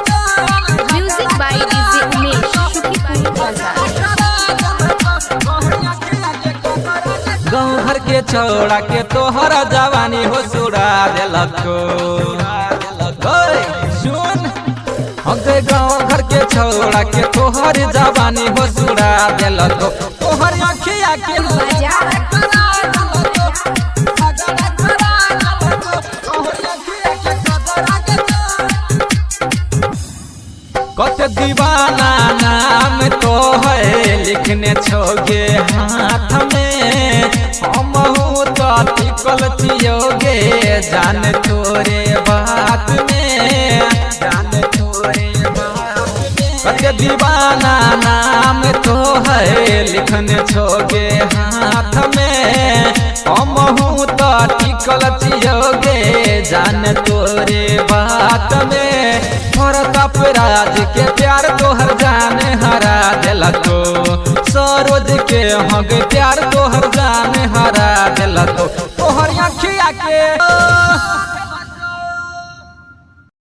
music by DJ Umesh Shukipur गाँव घर के छोड़ा के तोहरा जवानी हो सुरा दिलको सुन अगे गाँव घर के छोड़ा के तोहर जवानी हो सुरा दिलको तोहर अखिया के कत दीवाना नाम तो है लिखने छोगे हाथ में हम तो टिकल चियोगे जान तोरे बात में जान तोरे बात में कत दीवाना नाम तो है लिखने छोगे हाथ में हम तो टिकल चियोगे जान तोरे बात में राज के प्यार तोहर जान हरा दिलको सरोज के हग प्यार तोहर जान हरा दिलको तोहर अखिया के